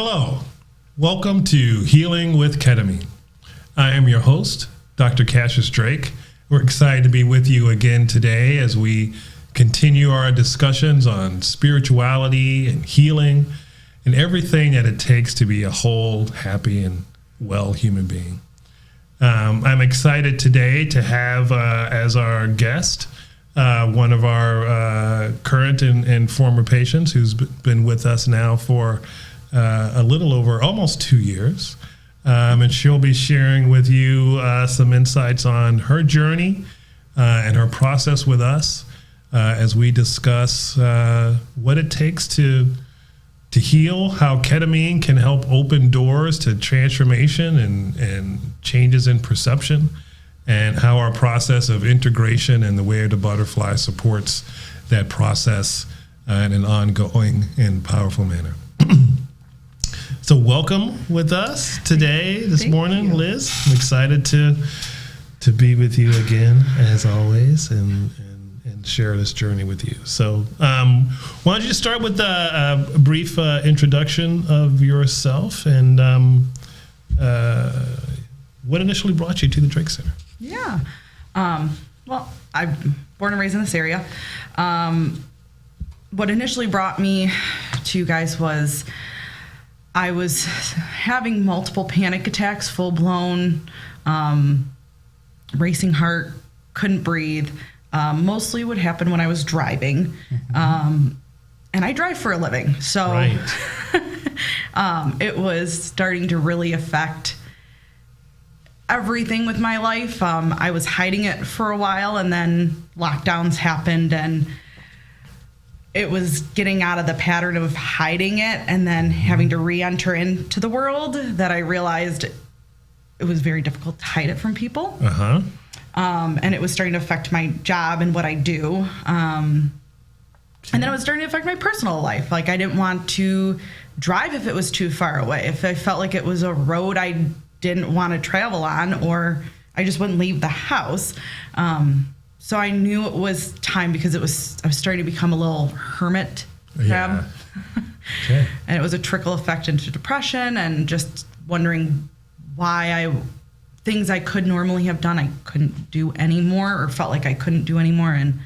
Hello, welcome to Healing with Ketamine. I am your host, Dr. Cassius Drake. We're excited to be with you again today as we continue our discussions on spirituality and healing and everything that it takes to be a whole, happy, and well human being. I'm excited today to have as our guest one of our current and former patients who's been with us now for a little over almost 2 years. And she'll be sharing with you some insights on her journey and her process with us as we discuss what it takes to heal, how ketamine can help open doors to transformation and changes in perception, and how our process of integration and the way of the butterfly supports that process in an ongoing and powerful manner. So welcome with us today, this morning, Liz. I'm excited to be with you again, as always, and share this journey with you. So why don't you start with a brief introduction of yourself and what initially brought you to the Drake Center? Yeah. Well, I'm born and raised in this area. What initially brought me to you guys was I was having multiple panic attacks, full-blown, racing heart, couldn't breathe. Mostly would happen when I was driving. And I drive for a living. So Right. It was starting to really affect everything with my life. I was hiding it for a while, and then lockdowns happened, and it was getting out of the pattern of hiding it and then having to re-enter into the world that I realized it was very difficult to hide it from people. Uh-huh. And it was starting to affect my job and what I do. And then it was starting to affect my personal life. Like, I didn't want to drive if it was too far away. If I felt like it was a road I didn't want to travel on, or I just wouldn't leave the house. So I knew it was time, because I was starting to become a little hermit crab. Yeah. Okay. And it was a trickle effect into depression, and just wondering why things I could normally have done, I couldn't do anymore, or felt like I couldn't do anymore. And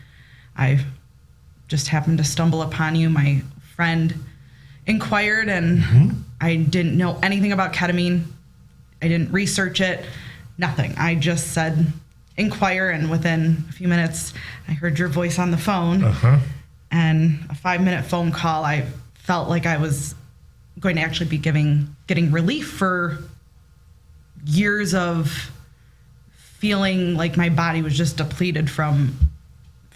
I just happened to stumble upon you. My friend inquired, and I didn't know anything about ketamine. I didn't research it, nothing. I just said, inquire, and within a few minutes, I heard your voice on the phone. Uh-huh. And a 5-minute phone call, I felt like I was going to actually be getting relief for years of feeling like my body was just depleted from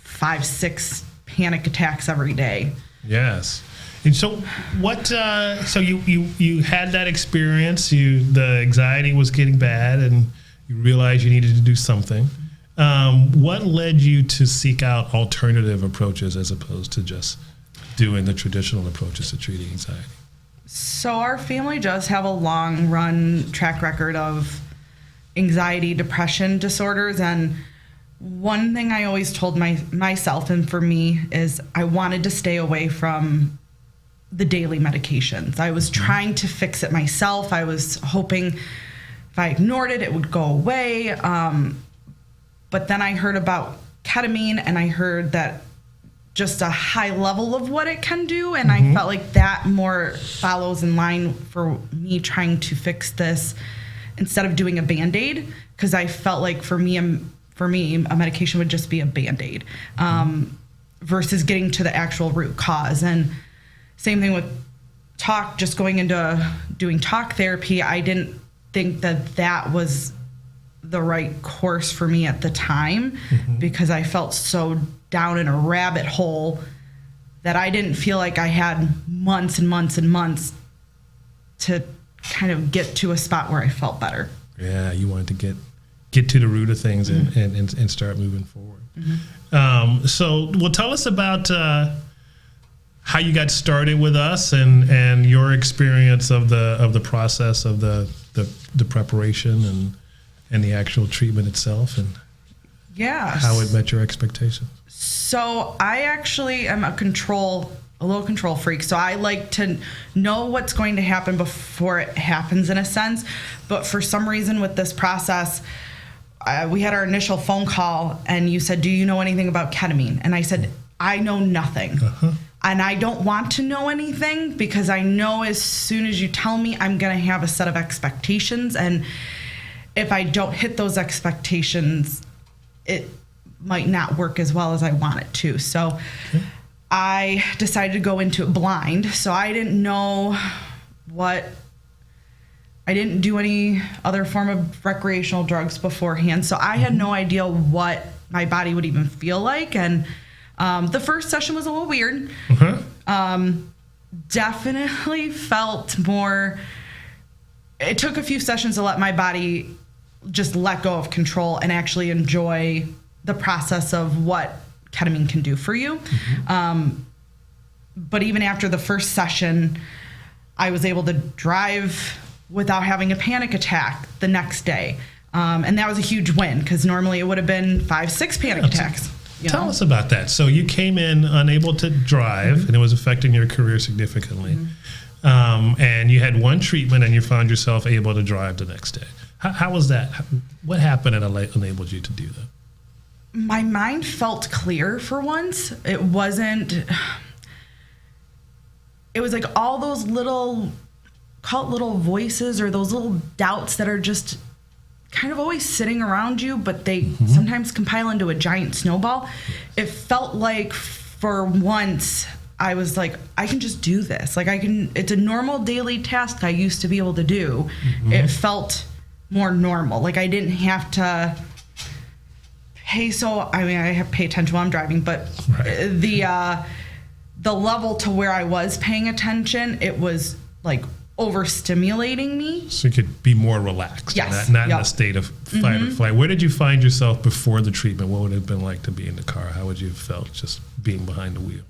5-6 panic attacks every day. Yes. And so what, so you had that experience, the anxiety was getting bad, and you realized you needed to do something. What led you to seek out alternative approaches as opposed to just doing the traditional approaches to treating anxiety? So our family does have a long run track record of anxiety, depression disorders. And one thing I always told myself, and for me, is I wanted to stay away from the daily medications. I was trying to fix it myself. I was hoping if I ignored it, it would go away. But then I heard about ketamine, and I heard that just a high level of what it can do. And I felt like that more follows in line for me trying to fix this instead of doing a Band-Aid. Because I felt like for me, a medication would just be a Band-Aid versus getting to the actual root cause. And same thing with talk, just going into doing talk therapy. I didn't think that was the right course for me at the time, because I felt so down in a rabbit hole that I didn't feel like I had months and months and months to kind of get to a spot where I felt better. Yeah, you wanted to get to the root of things and start moving forward. So, well, tell us about how you got started with us and your experience of the process of the preparation and the actual treatment itself, and how it met your expectations. So I actually am a control a little control freak. So I like to know what's going to happen before it happens, in a sense. But for some reason with this process, we had our initial phone call and you said, do you know anything about ketamine? And I said, I know nothing. And I don't want to know anything, because I know as soon as you tell me, I'm going to have a set of expectations. And if I don't hit those expectations, it might not work as well as I want it to. So I decided to go into it blind. So I didn't know I didn't do any other form of recreational drugs beforehand. So I had no idea what my body would even feel like. And the first session was a little weird. Definitely felt more, it took a few sessions to let my body just let go of control and actually enjoy the process of what ketamine can do for you. But even after the first session, I was able to drive without having a panic attack the next day. And that was a huge win, because normally it would have been 5-6 panic attacks. Tell us about that. So you came in unable to drive, and it was affecting your career significantly. And you had one treatment and you found yourself able to drive the next day. How was that? What happened that enabled you to do that? My mind felt clear for once. It was like all those little, call it little voices, or those little doubts that are just kind of always sitting around you, but they sometimes compile into a giant snowball. It felt like for once I was like, I can just do this. Like it's a normal daily task I used to be able to do. It felt more normal. Like I didn't have to I have to pay attention while I'm driving, but the level to where I was paying attention, it was like overstimulating me. So you could be more relaxed. Yes. Not in a state of fight or flight. Where did you find yourself before the treatment? What would it have been like to be in the car? How would you have felt just being behind the wheel?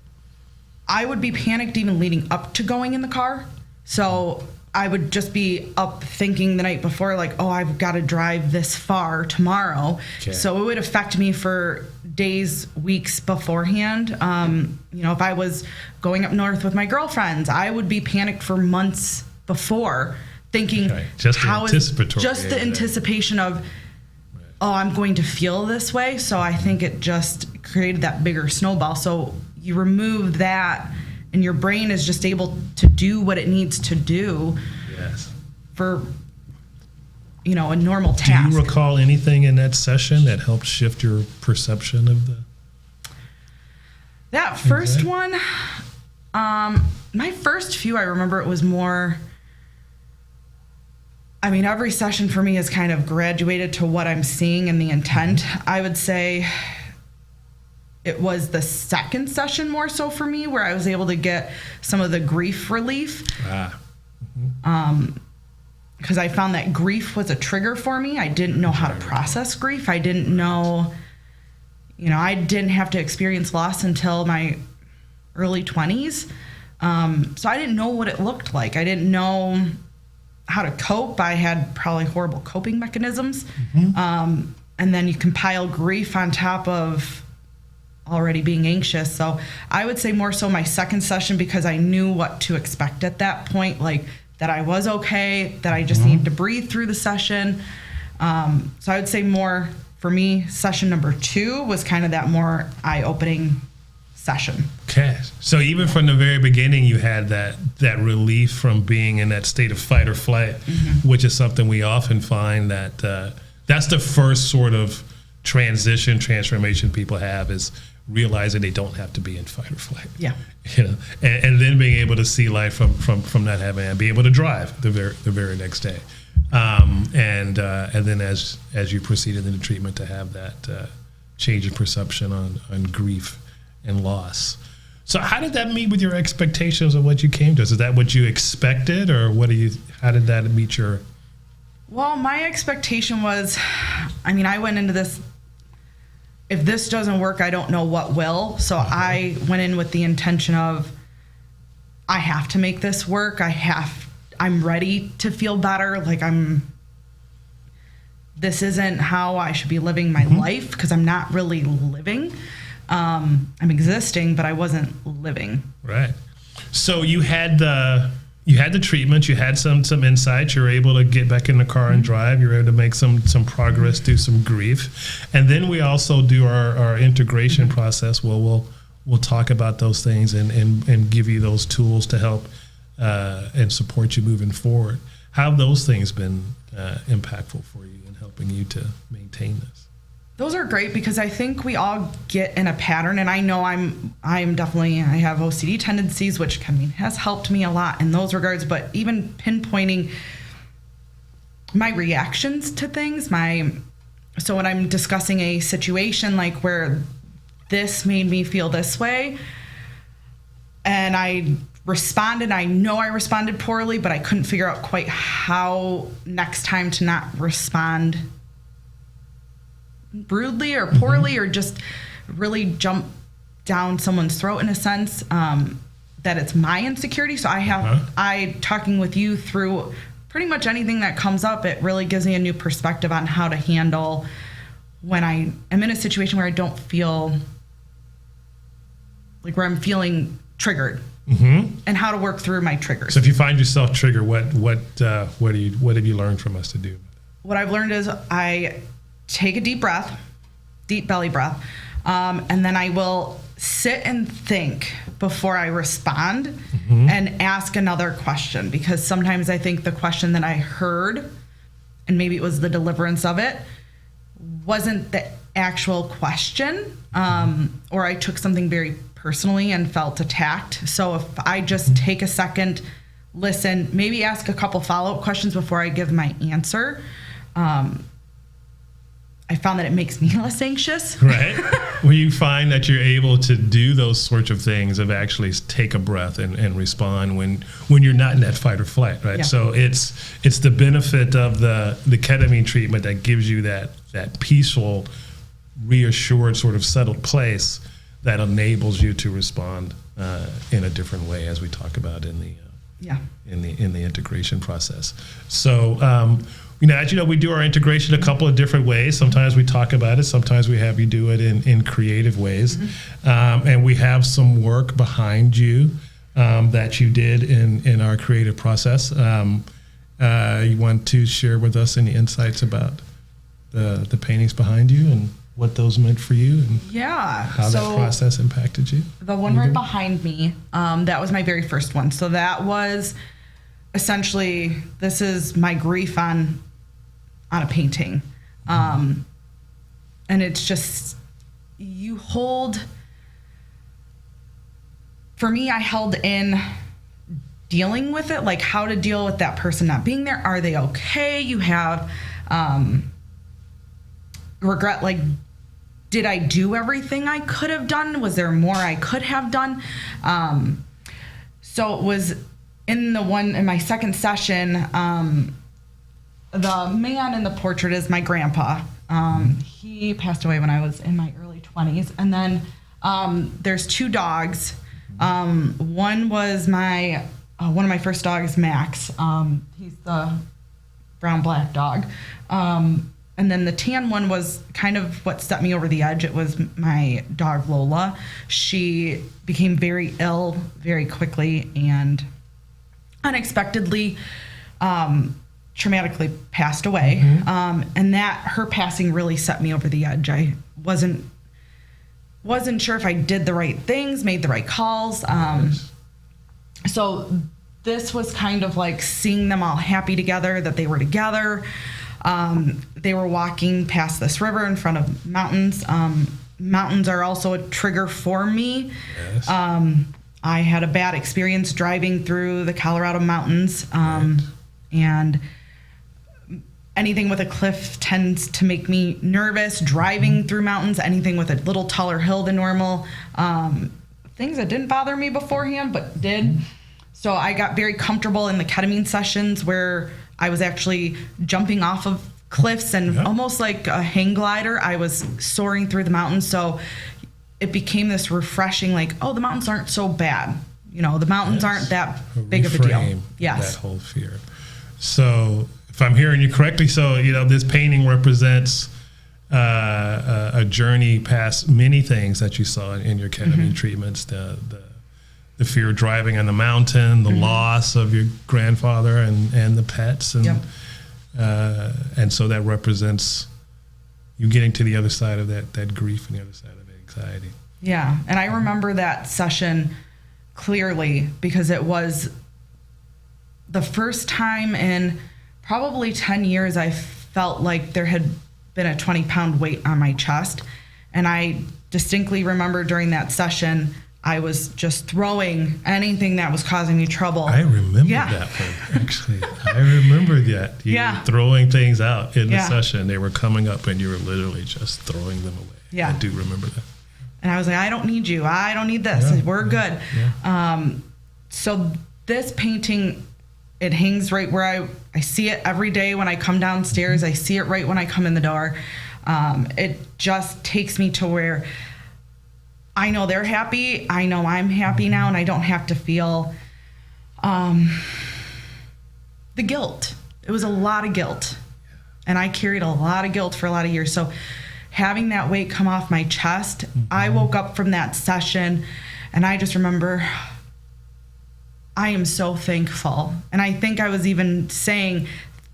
I would be panicked even leading up to going in the car. So I would just be up thinking the night before, like, oh, I've got to drive this far tomorrow. Okay. So it would affect me for days, weeks beforehand. If I was going up north with my girlfriends, I would be panicked for months before, thinking the anticipation of, oh, I'm going to feel this way. So I think it just created that bigger snowball. So you remove that, and your brain is just able to do what it needs to do for, a normal task. Do you recall anything in that session that helped shift your perception of that first one? My first few, I remember it was more, every session for me has kind of graduated to what I'm seeing and the intent. I would say it was the second session more so for me, where I was able to get some of the grief relief. Because I found that grief was a trigger for me. I didn't know how to process grief. I didn't know, I didn't have to experience loss until my early 20s. So I didn't know what it looked like. I didn't know how to cope. I had probably horrible coping mechanisms. And then you compile grief on top of already being anxious. So I would say more so my second session, because I knew what to expect at that point, like that I was okay, that I just needed to breathe through the session. So I would say more for me, session number 2 was kind of that more eye-opening session. Okay. So even from the very beginning, you had that relief from being in that state of fight or flight, which is something we often find that that's the first sort of transformation people have, is realizing they don't have to be in fight or flight. Yeah. And then being able to see life from not having, and be able to drive the very next day. And then as you proceeded into treatment, to have that change in perception on grief and loss. So how did that meet with your expectations of what you came to? Is that what you expected, or how did that meet your? Well, my expectation was, I went into this, if this doesn't work, I don't know what will. So I went in with the intention of, I have to make this work. I'm ready to feel better. Like this isn't how I should be living my life, because I'm not really living. I'm existing, but I wasn't living. Right. So you had the treatment, you had some insights, you were able to get back in the car and drive, you were able to make some progress through some grief. And then we also do our integration process where we'll talk about those things and give you those tools to help and support you moving forward. How have those things been impactful for you in helping you to maintain this? Those are great because I think we all get in a pattern, and I know I'm definitely, I have OCD tendencies, which has helped me a lot in those regards, but even pinpointing my reactions to things, so when I'm discussing a situation like where this made me feel this way, and I responded, I know I responded poorly, but I couldn't figure out quite how next time to not respond rudely or poorly, or just really jump down someone's throat in a sense, that it's my insecurity. So I talking with you through pretty much anything that comes up, it really gives me a new perspective on how to handle when I am in a situation where I don't feel like, where I'm feeling triggered, and how to work through my triggers. So if you find yourself triggered, what have you learned from us to do? What I've learned is I take a deep belly breath, and then I will sit and think before I respond and ask another question, because sometimes I think the question that I heard, and maybe it was the deliverance of it, wasn't the actual question, or I took something very personally and felt attacked. So if I just take a second, listen, maybe ask a couple follow-up questions before I give my answer, I found that it makes me less anxious. Right. When you find that you're able to do those sorts of things, of actually take a breath and respond when you're not in that fight or flight, right? Yeah. So it's the benefit of the ketamine treatment that gives you that peaceful, reassured, sort of settled place that enables you to respond in a different way, as we talk about in the integration process. So as you know, we do our integration a couple of different ways. Sometimes we talk about it. Sometimes we have you do it in creative ways. And we have some work behind you that you did in our creative process. You want to share with us any insights about the paintings behind you and what those meant for you and how that process impacted you? The one right behind me, that was my very first one. So that was essentially, this is my grief on a painting. And it's just, for me, I held in dealing with it, like how to deal with that person not being there. Are they okay? You have regret, like, did I do everything I could have done? Was there more I could have done? So it was in my second session, the man in the portrait is my grandpa. He passed away when I was in my early 20s. And then there's two dogs. One was one of my first dogs, Max. He's the brown-black dog. And then the tan one was kind of what set me over the edge. It was my dog, Lola. She became very ill very quickly and unexpectedly, traumatically passed away. And her passing really set me over the edge. I wasn't sure if I did the right things, made the right calls. So this was kind of like seeing them all happy together, that they were together. They were walking past this river in front of mountains. Mountains are also a trigger for me. Yes. I had a bad experience driving through the Colorado mountains, and anything with a cliff tends to make me nervous. Driving through mountains, anything with a little taller hill than normal, things that didn't bother me beforehand but did. So I got very comfortable in the ketamine sessions where I was actually jumping off of cliffs and almost like a hang glider. I was soaring through the mountains. So it became this refreshing, like, oh, the mountains aren't so bad. The mountains aren't that big of a deal. Yes. That whole fear. So if I'm hearing you correctly, so, this painting represents a journey past many things that you saw in your ketamine treatments, the fear of driving on the mountain, the loss of your grandfather and the pets. And so that represents you getting to the other side of that grief and the other side of the anxiety. Yeah. And I remember that session clearly because it was the first time in probably 10 years I felt like there had been a 20-pound weight on my chest. And I distinctly remember during that session, I was just throwing anything that was causing me trouble. I remember that one, actually. I remember that. You were throwing things out in the session. They were coming up and you were literally just throwing them away. Yeah. I do remember that. And I was like, I don't need you. I don't need this. We're good. Yeah. So this painting, it hangs right where I see it every day when I come downstairs. I see it right when I come in the door. It just takes me to where I know they're happy. I know I'm happy now, and I don't have to feel the guilt. It was a lot of guilt, and I carried a lot of guilt for a lot of years. So having that weight come off my chest, I woke up from that session, and I just remember I am so thankful. And I think I was even saying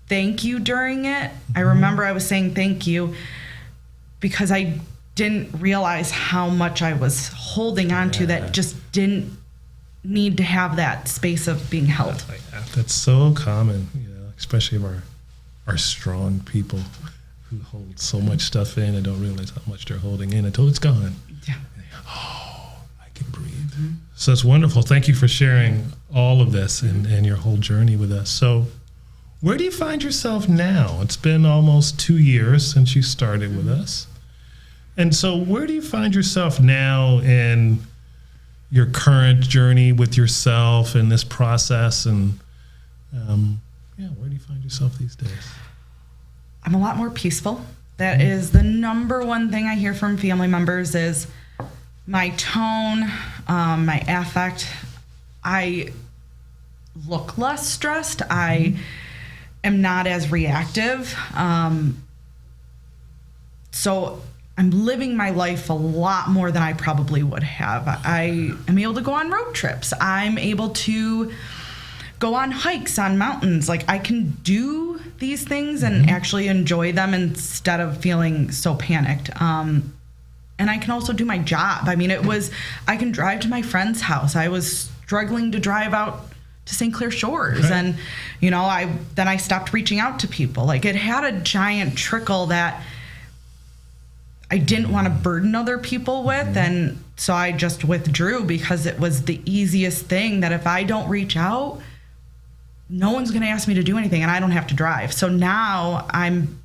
thank you during it. I remember I was saying thank you because I didn't realize how much I was holding on to that just didn't need to have that space of being held. That's so common, especially of our strong people who hold so much stuff in and don't realize how much they're holding in until it's gone. Yeah. Oh, I can breathe. So it's wonderful. Thank you for sharing all of this and your whole journey with us. So where do you find yourself now? It's been almost 2 years since you started with us. And so where do you find yourself now in your current journey with yourself and this process? And where do you find yourself these days? I'm a lot more peaceful. That is the number one thing I hear from family members is my tone, my affect. I look less stressed. I am not as reactive. So I'm living my life a lot more than I probably would have. I am able to go on road trips. I'm able to go on hikes on mountains. Like I can do these things and actually enjoy them instead of feeling so panicked. And I can also do my job. I mean, I can drive to my friend's house. I was struggling to drive out to St. Clair Shores. Right. And, then I stopped reaching out to people. Like it had a giant trickle that I didn't want to burden other people with. And so I just withdrew because it was the easiest thing that if I don't reach out, no one's going to ask me to do anything and I don't have to drive. So now I'm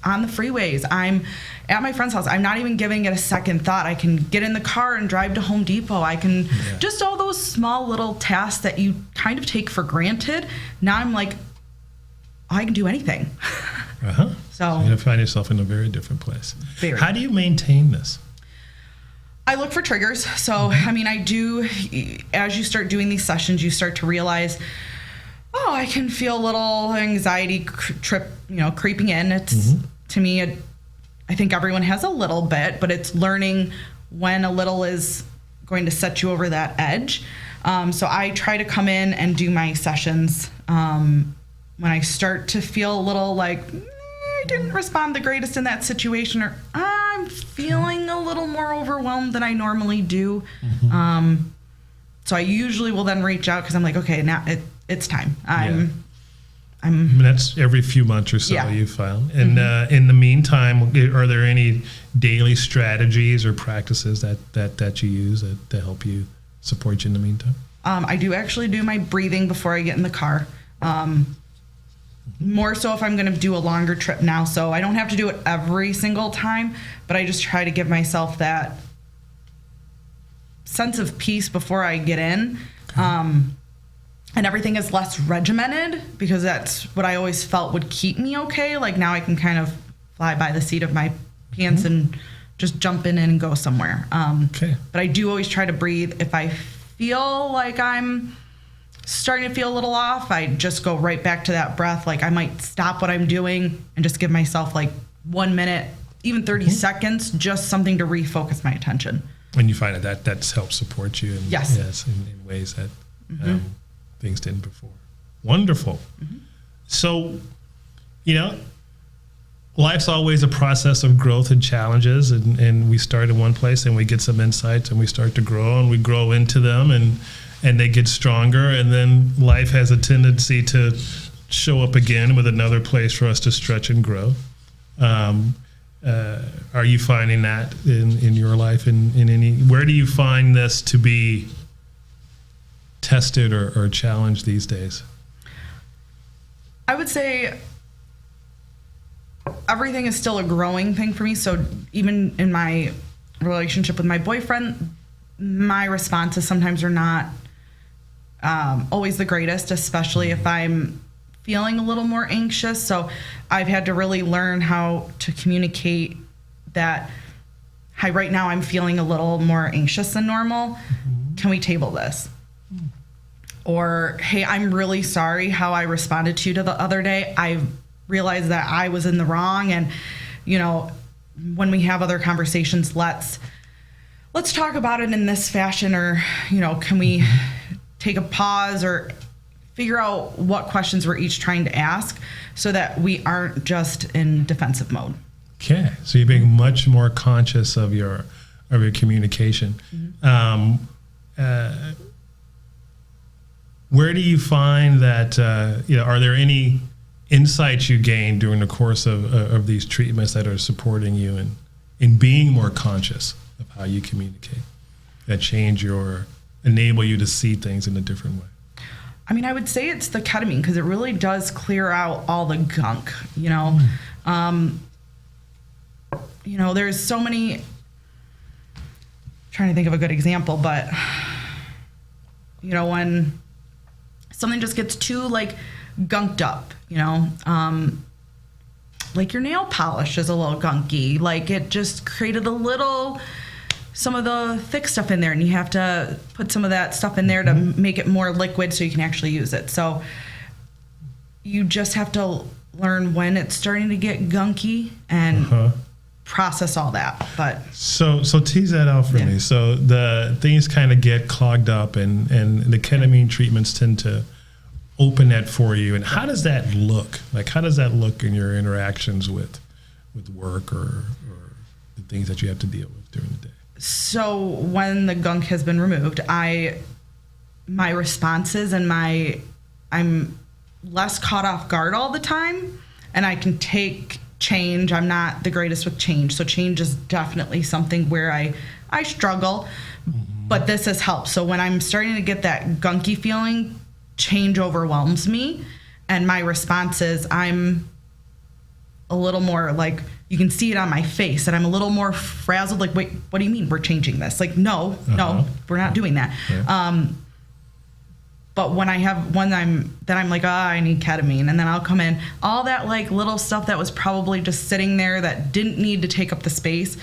on the freeways. I'm at my friend's house. I'm not even giving it a second thought. I can get in the car and drive to Home Depot. I can just all those small little tasks that you kind of take for granted. Now I'm like, I can do anything. So you find yourself in a very different place. How do you maintain this? I look for triggers. So, I mean, I do, as you start doing these sessions, you start to realize, I can feel a little anxiety creeping in. It's, to me, I think everyone has a little bit, but it's learning when a little is going to set you over that edge. So I try to come in and do my sessions when I start to feel a little like I didn't respond the greatest in that situation, or I'm feeling a little more overwhelmed than I normally do. So I usually will then reach out because I'm like, okay, now it's time. That's every few months or so you found. And in the meantime, are there any daily strategies or practices that you use that help you support you in the meantime? I do actually do my breathing before I get in the car. More so if I'm going to do a longer trip now. So I don't have to do it every single time, but I just try to give myself that sense of peace before I get in. And everything is less regimented because that's what I always felt would keep me okay. Like now I can kind of fly by the seat of my pants and just jump in and go somewhere. But I do always try to breathe. If I feel like I'm starting to feel a little off, I just go right back to that breath. Like I might stop what I'm doing and just give myself like 1 minute, even 30 seconds, just something to refocus my attention. And you find that's helped support you in, Yes. in ways that things didn't before. Wonderful. So, life's always a process of growth and challenges, and we start in one place and we get some insights and we start to grow and we grow into them and they get stronger, and then life has a tendency to show up again with another place for us to stretch and grow. Are you finding that in your life in any, where do you find this to be tested or challenged these days? I would say everything is still a growing thing for me. So even in my relationship with my boyfriend, my responses sometimes are not always the greatest, especially if I'm feeling a little more anxious. So I've had to really learn how to communicate that, hi, right now I'm feeling a little more anxious than normal. Can we table this? Or, hey, I'm really sorry how I responded to you the other day. I realized that I was in the wrong. And, when we have other conversations, let's talk about it in this fashion, or, can we take a pause or figure out what questions we're each trying to ask so that we aren't just in defensive mode. Okay. So you're being much more conscious of your communication. Where do you find that, are there any insights you gained during the course of these treatments that are supporting you in being more conscious of how you communicate, that enable you to see things in a different way? I mean, I would say it's the ketamine, because it really does clear out all the gunk, there's so many, trying to think of a good example, but, when something just gets too gunked up, like your nail polish is a little gunky, like it just created some of the thick stuff in there, and you have to put some of that stuff in there to make it more liquid so you can actually use it. So you just have to learn when it's starting to get gunky and process all that. But so tease that out for me. So the things kind of get clogged up, and the ketamine treatments tend to open that for you. And how does that look? How does that look in your interactions with work or the things that you have to deal with during the day? So when the gunk has been removed, my responses and I'm less caught off guard all the time, and I can take change. I'm not the greatest with change. So change is definitely something where I struggle, but this has helped. So when I'm starting to get that gunky feeling, change overwhelms me, and my response is I'm a little more you can see it on my face, and I'm a little more frazzled. Wait, what do you mean we're changing this? No, we're not doing that. Yeah. But when I have one, I'm like, I need ketamine, and then I'll come in all that little stuff that was probably just sitting there that didn't need to take up the space.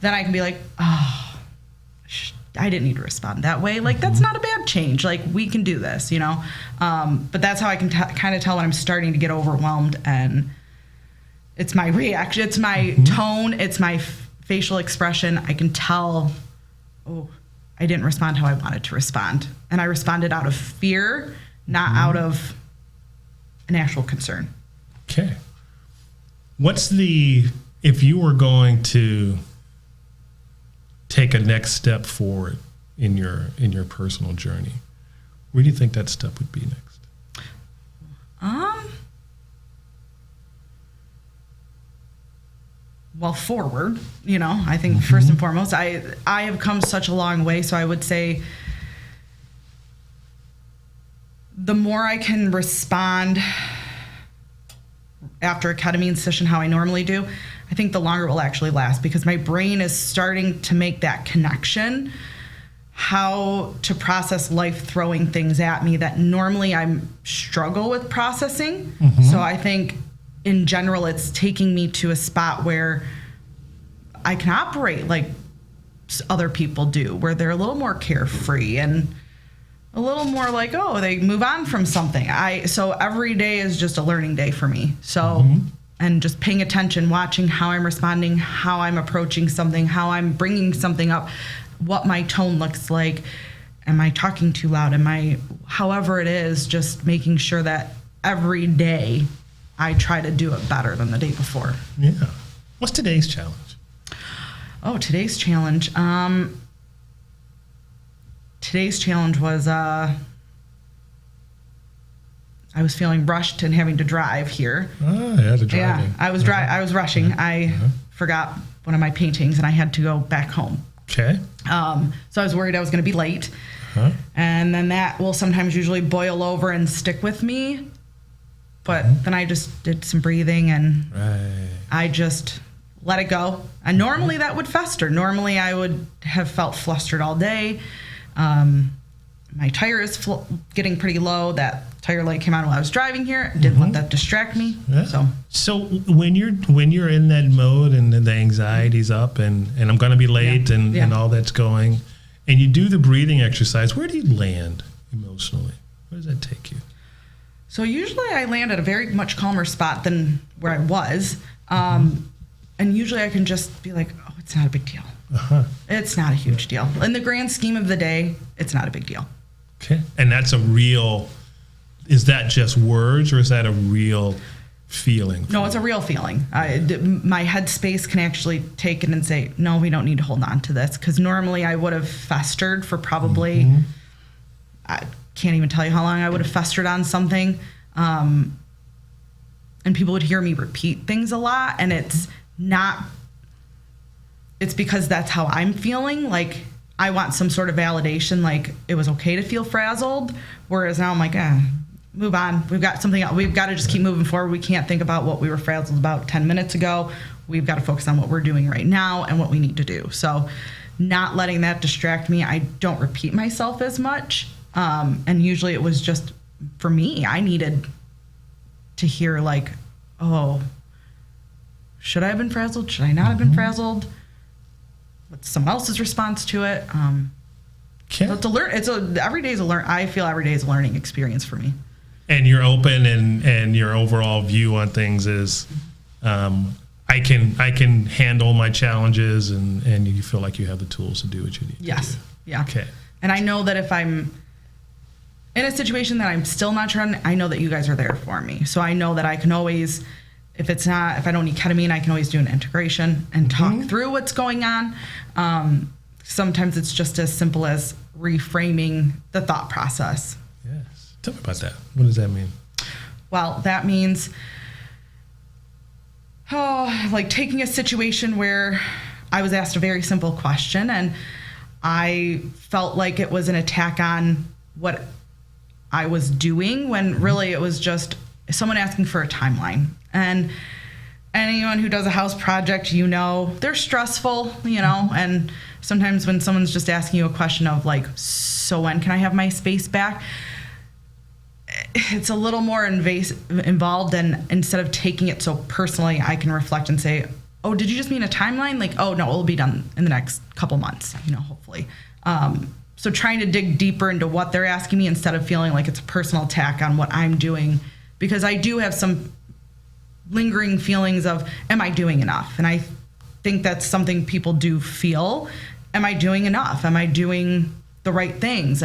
Then I can be like, I didn't need to respond that way. That's not a bad change. We can do this, But that's how I can kind of tell when I'm starting to get overwhelmed, and it's my reaction, it's my tone, it's my facial expression. I can tell, I didn't respond how I wanted to respond. And I responded out of fear, not out of an actual concern. Okay. If you were going to take a next step forward in your personal journey, where do you think that step would be next? Well, forward, I think first and foremost, I have come such a long way. So I would say the more I can respond after a ketamine session how I normally do, I think the longer it will actually last, because my brain is starting to make that connection, how to process life throwing things at me that normally I struggle with processing. So I think in general, it's taking me to a spot where I can operate like other people do, where they're a little more carefree and a little more they move on from something. So every day is just a learning day for me. So and just paying attention, watching how I'm responding, how I'm approaching something, how I'm bringing something up, what my tone looks like. Am I talking too loud? However it is, just making sure that every day I try to do it better than the day before. Yeah. What's today's challenge? Oh, today's challenge. Today's challenge was I was feeling rushed and having to drive here. Oh, yeah, the driving. Yeah, I was I was rushing. I forgot one of my paintings and I had to go back home. Okay. So I was worried I was going to be late. And then that will sometimes usually boil over and stick with me. But then I just did some breathing and I just let it go. And normally that would fester. Normally I would have felt flustered all day. My tire is getting pretty low. That tire light came on while I was driving here. Didn't let that distract me. Yeah. So when you're in that mode and the anxiety's up and I'm going to be late and all that's going, and you do the breathing exercise, where do you land emotionally? Where does that take you? So usually I land at a very much calmer spot than where I was. And usually I can just be like, oh, it's not a big deal. It's not a huge deal. In the grand scheme of the day, it's not a big deal. Okay. And that's is that just words or is that a real feeling? No, it's a real feeling. My headspace can actually take it and say, no, we don't need to hold on to this. Because normally I would have festered for probably, I can't even tell you how long I would have festered on something. And people would hear me repeat things a lot. And it's because that's how I'm feeling. Like, I want some sort of validation, like it was okay to feel frazzled. Whereas now I'm like, move on. We've got something else. We've got to just keep moving forward. We can't think about what we were frazzled about 10 minutes ago. We've got to focus on what we're doing right now and what we need to do. So not letting that distract me. I don't repeat myself as much. And usually it was just, for me, I needed to hear like, oh, should I have been frazzled? Should I not have been frazzled? What's someone else's response to it? So every day is a learn. I feel every day is a learning experience for me. And you're open, and your overall view on things is, I can handle my challenges, and you feel like you have the tools to do what you need. Yes. To do. Yeah. Okay. And I know that if I'm in a situation that I'm still not sure on, I know that you guys are there for me. So I know that I can always, if I don't need ketamine, I can always do an integration and talk through what's going on. Sometimes it's just as simple as reframing the thought process. Yes. Tell me about that. What does that mean? Well, that means, like taking a situation where I was asked a very simple question and I felt like it was an attack on what I was doing when really it was just someone asking for a timeline. And anyone who does a house project, they're stressful, and sometimes when someone's just asking you a question of like, so when can I have my space back? It's a little more involved, and instead of taking it so personally, I can reflect and say, oh, did you just mean a timeline? Like, oh no, it'll be done in the next couple months, hopefully. So trying to dig deeper into what they're asking me instead of feeling like it's a personal attack on what I'm doing, because I do have some lingering feelings of, am I doing enough? And I think that's something people do feel. Am I doing enough? Am I doing the right things?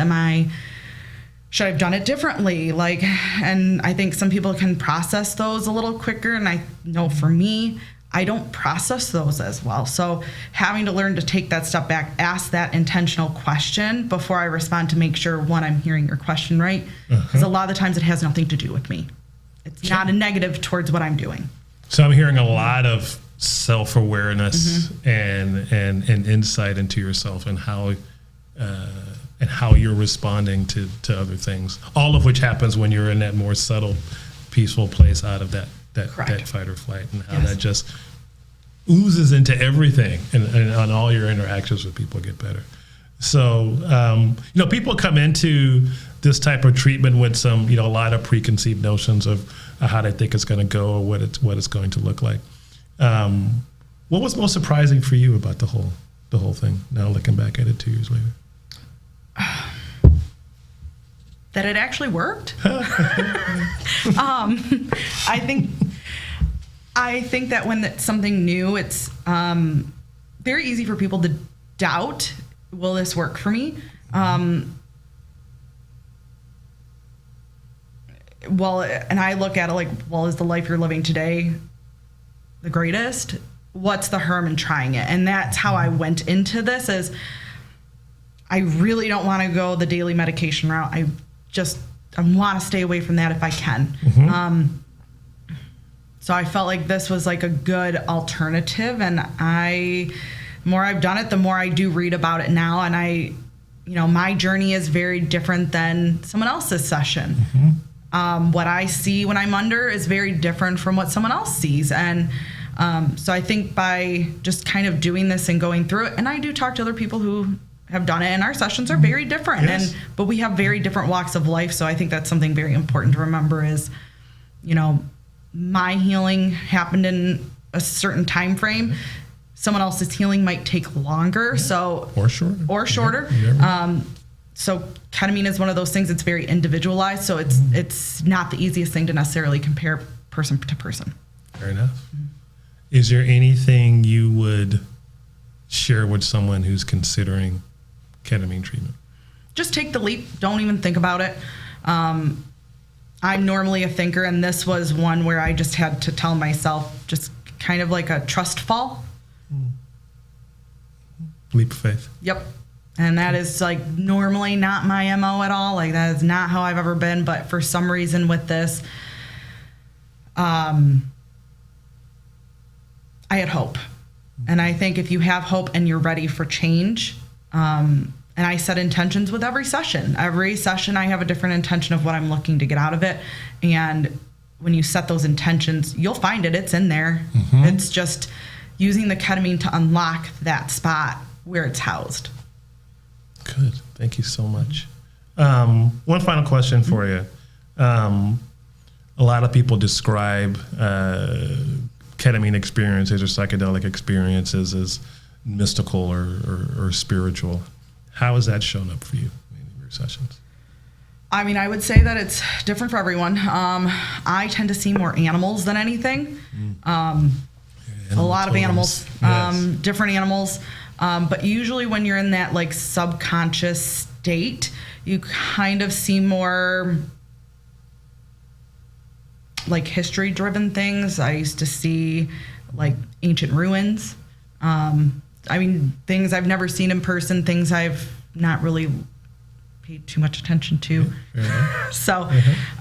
Should I have done it differently? And I think some people can process those a little quicker. And I know for me, I don't process those as well. So having to learn to take that step back, ask that intentional question before I respond to make sure, one, I'm hearing your question right. Because a lot of the times it has nothing to do with me. It's not a negative towards what I'm doing. So I'm hearing a lot of self-awareness and insight into yourself and how you're responding to other things. All of which happens when you're in that more subtle, peaceful place out of that fight or flight, and how that just oozes into everything, and on all your interactions with people get better. So, people come into this type of treatment with some, a lot of preconceived notions of how they think it's going to go or what it's going to look like. What was most surprising for you about the whole thing? Now looking back at it 2 years later, that it actually worked. I I think that when it's something new, it's very easy for people to doubt, will this work for me? Well, and I look at it like, well, is the life you're living today the greatest? What's the harm in trying it? And that's how I went into this, is I really don't want to go the daily medication route. I want to stay away from that if I can. So I felt like this was like a good alternative, and the more I've done it, the more I do read about it now, and my journey is very different than someone else's session. What I see when I'm under is very different from what someone else sees, and so I think by just kind of doing this and going through it, and I do talk to other people who have done it, and our sessions are very different, yes. but we have very different walks of life, so I think that's something very important to remember is, my healing happened in a certain time frame. Someone else's healing might take longer, or shorter. Yeah. So ketamine is one of those things that's very individualized. So it's not the easiest thing to necessarily compare person to person. Fair enough. Is there anything you would share with someone who's considering ketamine treatment? Just take the leap. Don't even think about it. I'm normally a thinker, and this was one where I just had to tell myself, just kind of like a trust fall. Leap of faith. Yep. And that is like normally not my MO at all. Like that is not how I've ever been. But for some reason with this, I had hope. And I think if you have hope and you're ready for change, and I set intentions with every session. Every session I have a different intention of what I'm looking to get out of it. And when you set those intentions, you'll find it. It's in there. It's just using the ketamine to unlock that spot where it's housed. Good. Thank you so much. One final question for you. A lot of people describe ketamine experiences or psychedelic experiences as mystical or spiritual. How has that shown up for you in your sessions? I mean, I would say that it's different for everyone. I tend to see more animals than anything. A lot of animals, yes. Different animals. But usually when you're in that like subconscious state, you kind of see more like history driven things. I used to see like ancient ruins. I mean, things I've never seen in person, things I've not really paid too much attention to. So,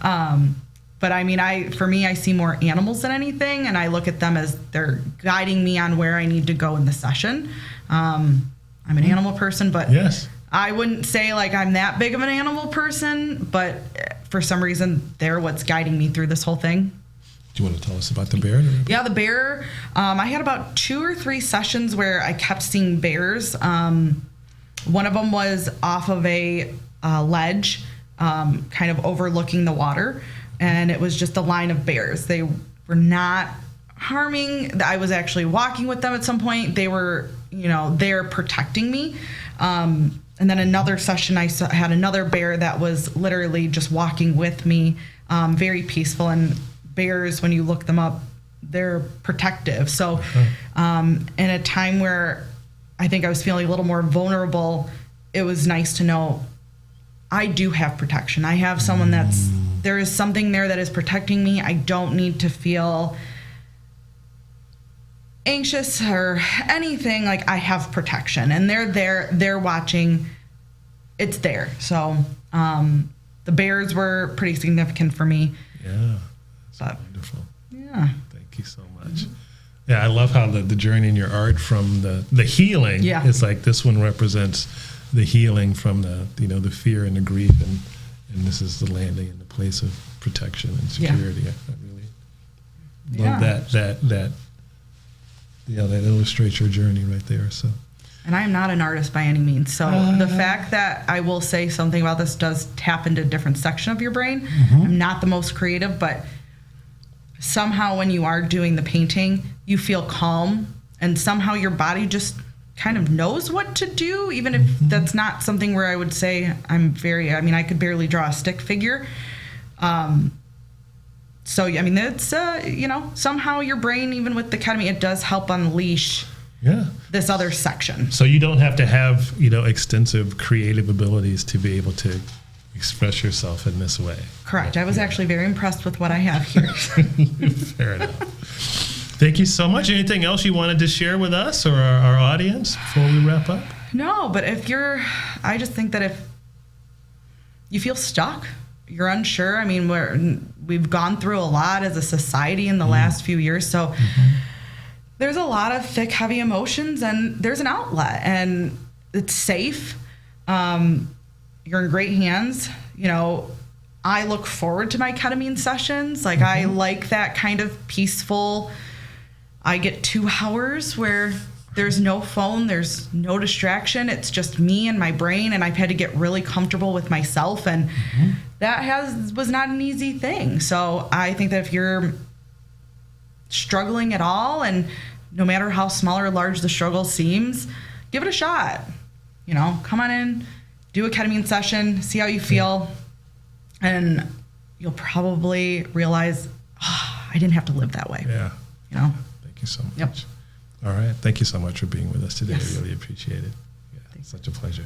but I mean, for me, I see more animals than anything, and I look at them as they're guiding me on where I need to go in the session. I'm an animal person, but yes. I wouldn't say like I'm that big of an animal person, but for some reason, they're what's guiding me through this whole thing. Do you want to tell us about the bear? Yeah, the bear. I had about 2 or 3 sessions where I kept seeing bears. One of them was off of a ledge, kind of overlooking the water, and it was just a line of bears. They were not harming. I was actually walking with them at some point. They were, they're protecting me. And then another session, I had another bear that was literally just walking with me, very peaceful. And bears, when you look them up, they're protective. So in a time where I think I was feeling a little more vulnerable, it was nice to know I do have protection. I have someone there is something there that is protecting me. I don't need to feel anxious or anything. Like, I have protection, and they're there, they're watching. It's there. So the bears were pretty significant for me. Yeah. That's wonderful. Yeah. Thank you so much. Yeah, I love how the journey in your art from the healing. Yeah. It's like this one represents the healing from the fear and the grief, and this is the landing in the place of protection and security. Yeah. I really love that that illustrates your journey right there. So. And I'm not an artist by any means. So the fact that I will say something about this does tap into a different section of your brain. I'm not the most creative, but somehow when you are doing the painting, you feel calm, and somehow your body just kind of knows what to do, even if that's not something where I would say I could barely draw a stick figure. So, I mean, it's, somehow your brain, even with the ketamine, it does help unleash this other section. So you don't have to have, extensive creative abilities to be able to express yourself in this way. Correct. I was actually very impressed with what I have here. Fair enough. Thank you so much. Anything else you wanted to share with us or our audience before we wrap up? No, but I just think that if you feel stuck, you're unsure. I mean, we've gone through a lot as a society in the last few years. So there's a lot of thick, heavy emotions, and there's an outlet, and it's safe. You're in great hands. I look forward to my ketamine sessions. Like, I like that kind of peaceful. I get 2 hours where there's no phone, there's no distraction. It's just me and my brain, and I've had to get really comfortable with myself, and that was not an easy thing. So I think that if you're struggling at all, and no matter how small or large the struggle seems, give it a shot. Come on in, do a ketamine session, see how you feel, and you'll probably realize, I didn't have to live that way. Yeah. Thank you so much. Yep. All right. Thank you so much for being with us today. Yes. I really appreciate it. Yeah, it's such a pleasure.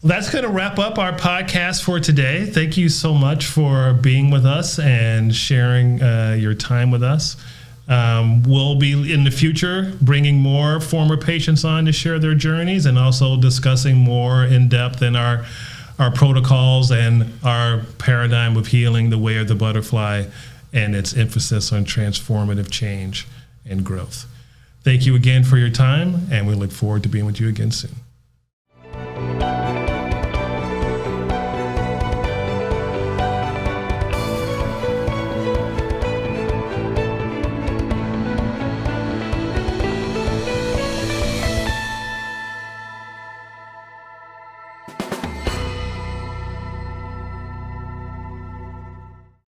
Well, that's going to wrap up our podcast for today. Thank you so much for being with us and sharing your time with us. We'll be in the future bringing more former patients on to share their journeys, and also discussing more in depth in our protocols and our paradigm of healing, the way of the butterfly, and its emphasis on transformative change and growth. Thank you again for your time, and we look forward to being with you again soon.